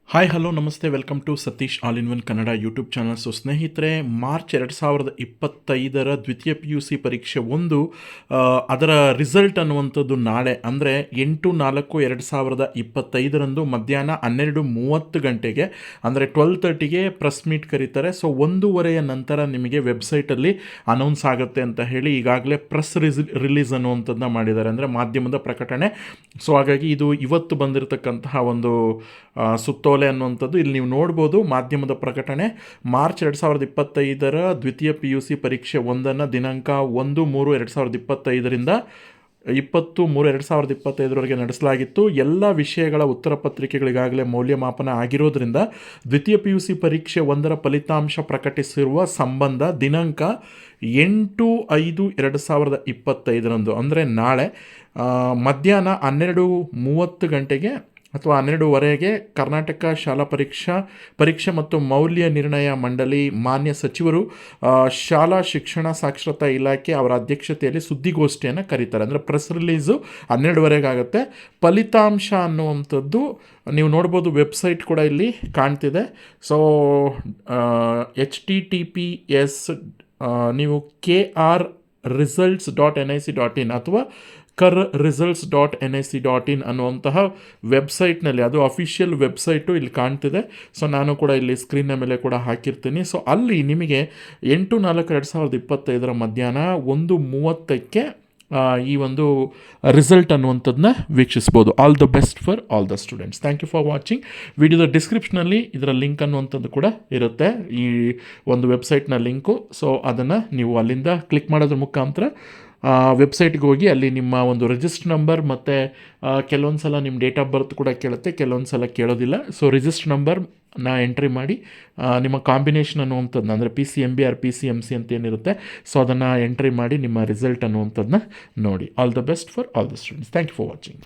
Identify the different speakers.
Speaker 1: Hi hello ನಮಸ್ತೆ welcome to Satish all in one Kannada YouTube channel. So ಸ್ನೇಹಿತರೆ, March 2025 ದ್ವಿತೀಯ P U C ಪರೀಕ್ಷೆ ಒಂದು ಅದರ ರಿಸಲ್ಟ್ ಅನ್ನುವಂಥದ್ದು ನಾಳೆ ಅಂದರೆ 8/4/2025 ಮಧ್ಯಾಹ್ನ 12:30 ಗಂಟೆಗೆ ಅಂದರೆ 12:30ಗೆ ಪ್ರೆಸ್ ಮೀಟ್ ಕರೀತಾರೆ. ಸೊ 1:15 ನಂತರ ನಿಮಗೆ ವೆಬ್ಸೈಟಲ್ಲಿ ಅನೌನ್ಸ್ ಆಗುತ್ತೆ ಅಂತ ಹೇಳಿ ಈಗಾಗಲೇ ಪ್ರೆಸ್ ರಿಲೀಸ್ ಅನ್ನುವಂಥದ್ದನ್ನ ಮಾಡಿದ್ದಾರೆ, ಅಂದರೆ ಮಾಧ್ಯಮದ ಪ್ರಕಟಣೆ. ಸೊ ಹಾಗಾಗಿ ಇದು ಇವತ್ತು ಬಂದಿರತಕ್ಕಂತಹ ಒಂದು ಸುತ್ತೋಲೆ ಅನ್ನುವಂಥದ್ದು ಇಲ್ಲಿ ನೀವು ನೋಡ್ಬೋದು. ಮಾಧ್ಯಮದ ಪ್ರಕಟಣೆ ಮಾರ್ಚ್ 2025 ದ್ವಿತೀಯ ಪಿ ಯು ಸಿ ಪರೀಕ್ಷೆ ಒಂದನ್ನು ದಿನಾಂಕ 1/3/2025 20/3/2025 ನಡೆಸಲಾಗಿತ್ತು. ಎಲ್ಲ ವಿಷಯಗಳ ಉತ್ತರ ಪತ್ರಿಕೆಗಳಿಗಾಗಲೇ ಮೌಲ್ಯಮಾಪನ ಆಗಿರೋದ್ರಿಂದ ದ್ವಿತೀಯ ಪಿ ಯು ಸಿ ಪರೀಕ್ಷೆ ಒಂದರ ಫಲಿತಾಂಶ ಪ್ರಕಟಿಸಿರುವ ಸಂಬಂಧ ದಿನಾಂಕ 8/5/2025 ಅಂದರೆ ನಾಳೆ ಮಧ್ಯಾಹ್ನ 12:30 ಗಂಟೆಗೆ ಅಥವಾ 12:15ಗೆ ಕರ್ನಾಟಕ ಶಾಲಾ ಪರೀಕ್ಷೆ ಮತ್ತು ಮೌಲ್ಯ ನಿರ್ಣಯ ಮಂಡಳಿ ಮಾನ್ಯ ಸಚಿವರು ಶಾಲಾ ಶಿಕ್ಷಣ ಸಾಕ್ಷರತಾ ಇಲಾಖೆ ಅವರ ಅಧ್ಯಕ್ಷತೆಯಲ್ಲಿ ಸುದ್ದಿಗೋಷ್ಠಿಯನ್ನು ಕರೀತಾರೆ. ಅಂದರೆ ಪ್ರೆಸ್ ರಿಲೀಸು 12:15 ಆಗುತ್ತೆ. ಫಲಿತಾಂಶ ಅನ್ನುವಂಥದ್ದು ನೀವು ನೋಡ್ಬೋದು, ವೆಬ್ಸೈಟ್ ಕೂಡ ಇಲ್ಲಿ ಕಾಣ್ತಿದೆ. ಸೊ HTTPS ನೀವು KRResults.nic.in ಅಥವಾ KRResults.nic.in ಅನ್ನುವಂತಹ ವೆಬ್ಸೈಟ್ನಲ್ಲಿ, ಅದು ಅಫಿಷಿಯಲ್ ವೆಬ್ಸೈಟು ಇಲ್ಲಿ ಕಾಣ್ತಿದೆ. ಸೊ ನಾನು ಕೂಡ ಇಲ್ಲಿ ಸ್ಕ್ರೀನ್ನ ಮೇಲೆ ಕೂಡ ಹಾಕಿರ್ತೀನಿ. ಸೊ ಅಲ್ಲಿ ನಿಮಗೆ 8/4/2025 ಮಧ್ಯಾಹ್ನ 1:30ಕ್ಕೆ ಈ ಒಂದು ರಿಸಲ್ಟ್ ಅನ್ನುವಂಥದ್ದನ್ನ ವೀಕ್ಷಿಸ್ಬೋದು. All the best for all the students. Thank you for watching. ವಿಡಿಯೋದ ಡಿಸ್ಕ್ರಿಪ್ಷನಲ್ಲಿ ಇದರ ಲಿಂಕ್ ಅನ್ನುವಂಥದ್ದು ಕೂಡ ಇರುತ್ತೆ, ಈ ಒಂದು ವೆಬ್ಸೈಟ್ನ ಲಿಂಕು. ಸೊ ಅದನ್ನು ನೀವು ಅಲ್ಲಿಂದ ಕ್ಲಿಕ್ ಮಾಡೋದ್ರ ಮುಖಾಂತರ ವೆಬ್ಸೈಟ್ಗೆ ಹೋಗಿ ಅಲ್ಲಿ ನಿಮ್ಮ ಒಂದು ರಿಜಿಸ್ಟರ್ ನಂಬರ್ ಮತ್ತು ಕೆಲವೊಂದು ಸಲ ನಿಮ್ಮ ಡೇಟ್ ಆಫ್ ಬರ್ತ್ ಕೂಡ ಕೇಳುತ್ತೆ, ಕೆಲವೊಂದು ಸಲ ಕೇಳೋದಿಲ್ಲ. ಸೊ ರಿಜಿಸ್ಟರ್ ನಂಬರ್ನ ಎಂಟ್ರಿ ಮಾಡಿ ನಿಮ್ಮ ಕಾಂಬಿನೇಷನ್ ಅನ್ನುವಂಥದ್ದನ್ನ, ಅಂದರೆ PCMB ಆರ್ PCMC ಅಂತ ಏನಿರುತ್ತೆ, ಸೊ ಅದನ್ನು ಎಂಟ್ರಿ ಮಾಡಿ ನಿಮ್ಮ ರಿಸಲ್ಟ್ ಅನ್ನುವಂಥದ್ದನ್ನ ನೋಡಿ. All the best for all the students. Thank you for watching.